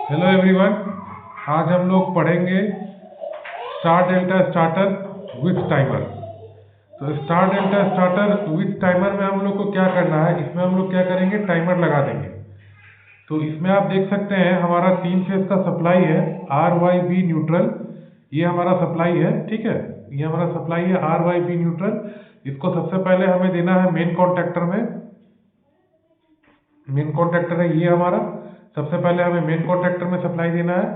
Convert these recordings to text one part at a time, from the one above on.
Hello everyone. आज हम लोग पढ़ेंगे star delta starter with timer. तो star delta starter with timer में हम लोग को क्या करना है, इसमें हम लोग क्या करेंगे, टाइमर लगा देंगे। तो इसमें आप देख सकते हैं हमारा 3 फेज का सप्लाई है, आर वाई बी न्यूट्रल। ये हमारा सप्लाई है, ठीक है। ये हमारा सप्लाई है आर वाई बी न्यूट्रल। इसको सबसे पहले हमें देना है मेन कॉन्टेक्टर में। मेन कॉन्ट्रैक्टर है ये हमारा। सबसे पहले हमें मेन कॉन्ट्रैक्टर में सप्लाई देना है।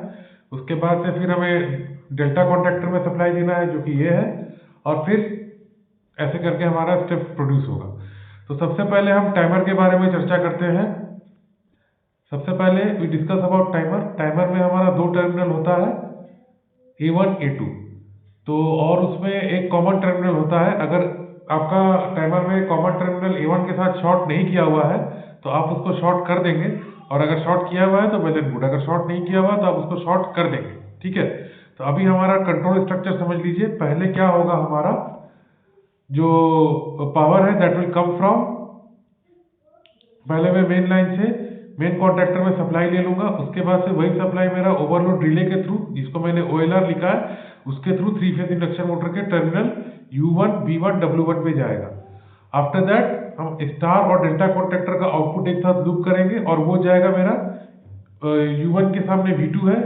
उसके बाद से फिर हमें डेल्टा कॉन्ट्रैक्टर में सप्लाई देना है, जो कि ये है। और फिर ऐसे करके हमारा स्टेप प्रोड्यूस होगा। तो सबसे पहले हम टाइमर के बारे में चर्चा करते हैं। सबसे पहले we discuss about timer. Timer में हमारा 2 टर्मिनल होता है, A1 A2। तो और उसमें एक कॉमन टर्मिनल होता है। अगर आपका टाइमर में कॉमन टर्मिनल A1 के साथ शॉर्ट नहीं किया हुआ है तो आप उसको शॉर्ट कर देंगे, और अगर शॉर्ट किया हुआ है तो वेल एंड गुड। अगर शॉर्ट नहीं किया हुआ तो आप उसको शॉर्ट कर देंगे, ठीक है। तो अभी हमारा कंट्रोल स्ट्रक्चर समझ लीजिए। पहले क्या होगा, हमारा जो पावर है दैट विल कम फ्रॉम, पहले मैं मेन लाइन से मेन कॉन्टैक्टर में सप्लाई ले लूंगा। उसके बाद से वही सप्लाई मेरा ओवरलोड रिले के थ्रू, जिसको मैंने OLR लिखा है, उसके थ्रू 3 फेज इंडक्शन मोटर के टर्मिनल U1 B1 W1 पे जाएगा। आफ्टर दैट हम स्टार और डेल्टा कॉन्टैक्टर का आउटपुट एक साथ लूप करेंगे, और वो जाएगा मेरा U1 के सामने V2 है,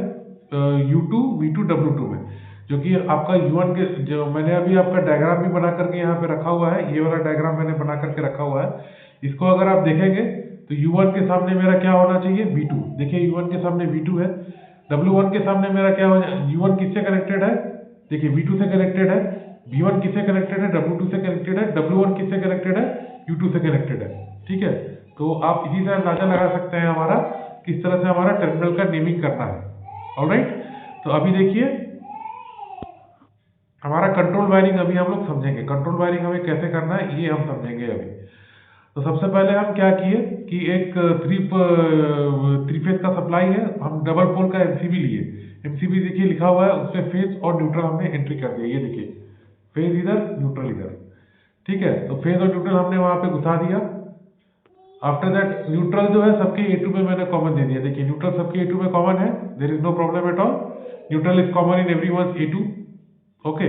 U2 V2 W2 में, जो कि आपका U1 के, जो मैंने अभी आपका डायग्राम भी बना करके यहाँ पे रखा हुआ है। ये वाला डायग्राम मैंने बना करके रखा हुआ है। इसको अगर आप देखेंगे तो U1 के सामने मेरा क्या होना चाहिए, V2। देखिए U1 के सामने V2 है। W1 के सामने मेरा क्या हो जाए, U1 किससे कनेक्टेड है, देखिए V2 से कनेक्टेड है। V1 किससे कनेक्टेड है, W2 से कनेक्टेड है। W1 किससे कनेक्टेड है, U2 से कनेक्टेड है, ठीक है। तो आप इसी से अंदाजा लगा सकते हैं हमारा किस तरह से हमारा टर्मिनल का नेमिंग करना है। ऑलराइट। तो अभी देखिए हमारा कंट्रोल वायरिंग अभी हम लोग समझेंगे। कंट्रोल वायरिंग हमें कैसे करना है ये हम समझेंगे अभी। तो सबसे पहले हम क्या किए कि एक थ्री फेज का सप्लाई है, हम डबल पोल का एमसीबी लिए। एमसीबी देखिए लिखा हुआ है, उसमें फेज और न्यूट्रल हमने एंट्री कर दिया। ये देखिए फेज इधर, न्यूट्रल इधर, ठीक है। तो फेज और न्यूट्रल हमने वहां पे घुसा दिया। आफ्टर दैट न्यूट्रल जो है सबके A2 में मैंने कॉमन दे दिया। देखिए न्यूट्रल सबके A2 में कॉमन है, there is no problem at all. Neutral is common in everyone's A2। Okay.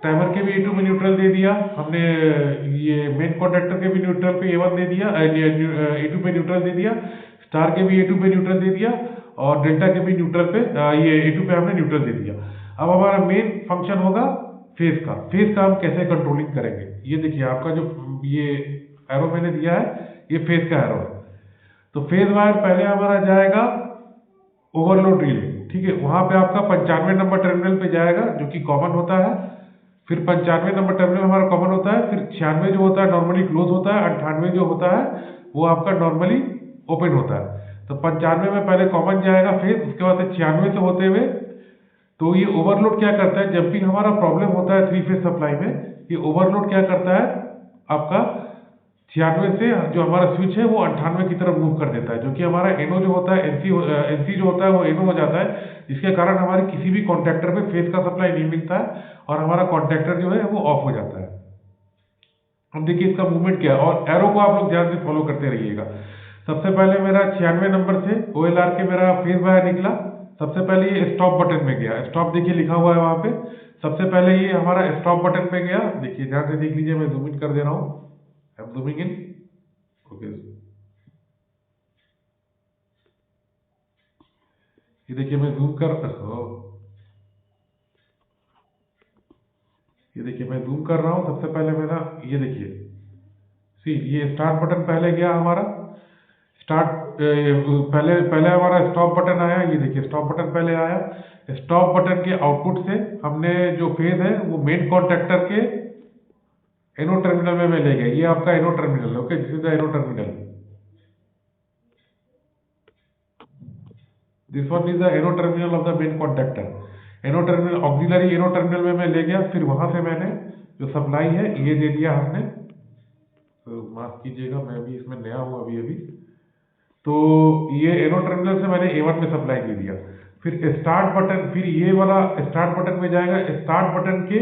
Timer के भी A2 में न्यूट्रल दे दिया हमने। ये मेन कॉन्ट्रैक्टर के भी न्यूट्रल पे A1 दे दिया, A2 पे न्यूट्रल दे दिया। स्टार के भी A2 पे न्यूट्रल दे दिया, और डेल्टा के भी न्यूट्रल पे ये A2 पे हमने न्यूट्रल दे दिया। अब हमारा मेन फंक्शन होगा फेज का। फेज का हम कैसे कंट्रोलिंग करेंगे, ये देखिए आपका जो ये एरो मैंने दिया है, ये फेज का एरो है। तो फेज वायर पहले हमारा जाएगा ओवरलोड रिले, ठीक है। वहां पे आपका 95 नंबर टर्मिनल पे जाएगा, जो कि कॉमन होता है। फिर 95 नंबर टर्मिनल हमारा कॉमन होता है। फिर 96 जो होता है नॉर्मली क्लोज होता है। 98 जो होता है वो आपका नॉर्मली ओपन होता है। तो 95 में पहले कॉमन जाएगा फेज, उसके बाद से 96 से होते हुए। तो ये ओवरलोड क्या करता है, जब भी हमारा प्रॉब्लम होता है 3 फेज सप्लाई में, ये ओवरलोड क्या करता है आपका 96 से जो हमारा स्विच है वो 98 की तरफ मूव कर देता है, जो कि हमारा एनो जो होता है एनसी जो होता है वो एनो हो जाता है। जिसके कारण हमारे किसी भी कॉन्ट्रैक्टर पे फेज का सप्लाई नहीं मिलता है, और हमारा कॉन्ट्रैक्टर जो है वो ऑफ हो जाता है। अब देखिए इसका मूवमेंट क्या है, और एरो को आप लोग ध्यान से फॉलो करते रहिएगा। सबसे पहले मेरा 96 नंबर से OLR के मेरा फेज वायर निकला। सबसे पहले ये स्टॉप बटन में गया। स्टॉप देखिए लिखा हुआ है वहां पे। सबसे पहले ये हमारा स्टॉप बटन पे गया। देखिए ध्यान से देख लीजिए, मैं जूम इन कर दे रहा हूँ। I am zooming in. Okay, ये देखिए मैं जूम कर, ये देखिए मैं जूम कर रहा हूँ। सबसे पहले मेरा ये देखिए, सी ये स्टार्ट बटन पहले गया हमारा। स्टार्ट पहले पहले हमारा स्टॉप बटन आया। ये देखिए स्टॉप बटन पहले आया। स्टॉप बटन के आउटपुट से हमने जो फेज है वो मेन कॉन्ट्रैक्टर के एनो टर्मिनल में मैं ले गया। ये आपका NO terminal, okay, this is the NO terminal. This one is the NO terminal of the main contractor. NO terminal, auxiliary NO terminal में मैं ले गया। फिर वहां से मैंने जो सप्लाई है ये दे दिया हमने। तो माफ कीजिएगा, मैं अभी इसमें नया हूँ अभी अभी। तो ये एनो टर्मिनल से मैंने A1 में सप्लाई दे दिया। फिर स्टार्ट बटन, फिर ये वाला स्टार्ट बटन में जाएगा। स्टार्ट बटन के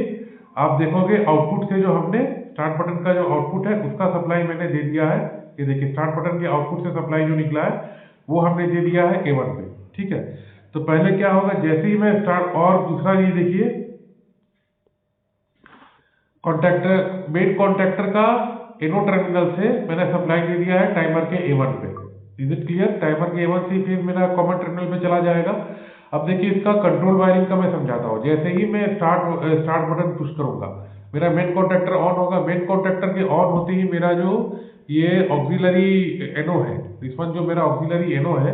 आप देखोगे आउटपुट से जो हमने स्टार्ट बटन का जो आउटपुट है उसका सप्लाई मैंने दे दिया है। ये देखिए स्टार्ट बटन के आउटपुट से सप्लाई जो निकला है वो हमने दे दिया है A1 पे। ठीक है। तो पहले क्या होगा, जैसे ही मैं स्टार्ट, और दूसरा ये देखिए, कॉन्टैक्टर, मेन कॉन्टैक्टर का एनो टर्मिनल से मैंने सप्लाई दे दिया है टाइमर के A1 पे। Is it clear? टाइमर के A1 से फिर मेरा कॉमन टर्मिनल पे चला जाएगा। अब देखिए इसका कंट्रोल वायरिंग का मैं समझाता हूँ। जैसे ही मैं स्टार्ट बटन पुश करूंगा, मेरा मेन कॉन्टैक्टर ऑन होगा। मेन कॉन्टैक्टर के ऑन होते ही मेरा जो ये ऑक्सिलरी एनो है, इस वन जो मेरा ऑक्सिलरी एनो है,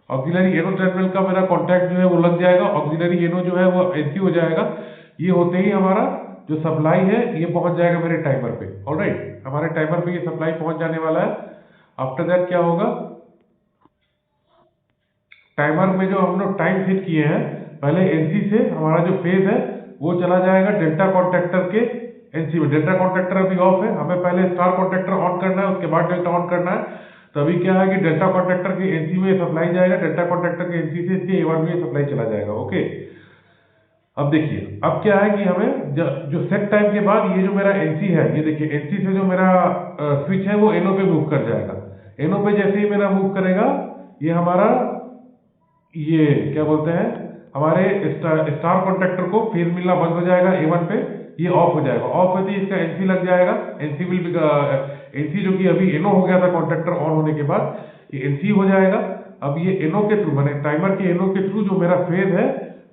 ऑक्सिलरी एनो टर्मिनल का मेरा कॉन्टैक्ट जो है वो लग जाएगा। ऑक्सिलरी एनो जो है वो एसी हो जाएगा। ये होते ही हमारा जो सप्लाई है ये पहुंच जाएगा मेरे टाइमर पे। ऑलराइट, हमारे टाइमर पे ये सप्लाई पहुंच जाने वाला है। आफ्टर दैट क्या होगा, टाइमर में जो हम लोग टाइम सेट किए हैं, पहले एनसी से हमारा जो फेज है वो चला जाएगा डेल्टा कॉन्टैक्टर के एनसी में। डेल्टा कॉन्टैक्टर अभी ऑफ है, हमें पहले स्टार कॉन्टैक्टर ऑन करना है, उसके बाद डेल्टा ऑन करना है। तो अभी क्या है कि डेल्टा कॉन्टैक्टर के एनसी में सप्लाई जाएगा, डेल्टा कॉन्टैक्टर के एनसी से इसके A1 में सप्लाई चला जाएगा। ओके, अब देखिए, अब क्या है कि हमें जो सेट टाइम के बाद ये जो मेरा एनसी है, ये देखिए एनसी से जो मेरा स्विच है वो एनो पे मूव कर जाएगा। एनो पे जैसे ही मेरा मूव करेगा, ये हमारा, ये क्या बोलते हैं, हमारे स्टार कॉन्टैक्टर को फेज मिलना बंद हो जाएगा A1 पे, ये ऑफ हो जाएगा। ऑफ होते ही इसका एनसी लग जाएगा। एनसी विल बी, एनसी जो कि अभी एनो हो गया था कॉन्टैक्टर ऑन होने के बाद, ये एनसी हो जाएगा। अब ये एनो के थ्रू, मैंने टाइमर के एनो के थ्रू जो मेरा फेज है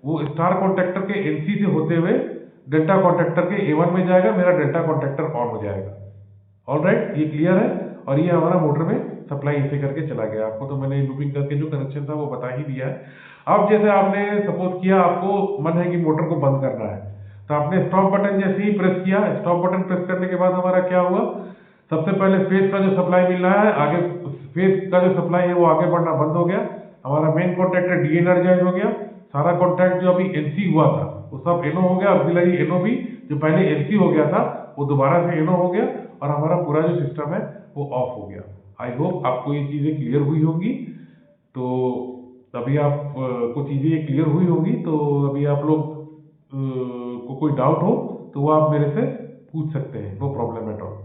वो स्टार कॉन्टैक्टर के एनसी से होते हुए डेल्टा कॉन्टैक्टर के A1 में जाएगा, मेरा डेल्टा कॉन्टैक्टर ऑन हो जाएगा। ऑलराइट, ये क्लियर है। और ये हमारा मोटर में सप्लाई ऐसे करके चला गया। आपको तो मैंने लूपिंग करके जो कनेक्शन था वो बता ही दिया है। अब जैसे आपने सपोज किया, आपको मन है कि मोटर को बंद करना है, तो आपने स्टॉप बटन जैसे ही प्रेस किया, स्टॉप बटन प्रेस करने के बाद हमारा क्या हुआ, सबसे पहले फेज का जो सप्लाई मिल रहा है आगे, फेज का जो सप्लाई है वो आगे बढ़ना बंद हो गया। हमारा मेन कॉन्टैक्टर डी एनर्जाइज हो गया। सारा कॉन्टैक्ट जो अभी एनसी हुआ था वो सब एनो हो गया। ऑक्सिलरी एनो भी जो पहले एनसी हो गया था वो दोबारा से एनो हो गया, और हमारा पूरा जो सिस्टम है वो ऑफ हो गया। आई होप आपको ये चीज़ें क्लियर हुई होंगी। तो अभी आप को चीज़ें क्लियर हुई होंगी। तो अभी आप लोग को कोई डाउट हो तो वो आप मेरे से पूछ सकते हैं, नो प्रॉब्लम एट ऑल।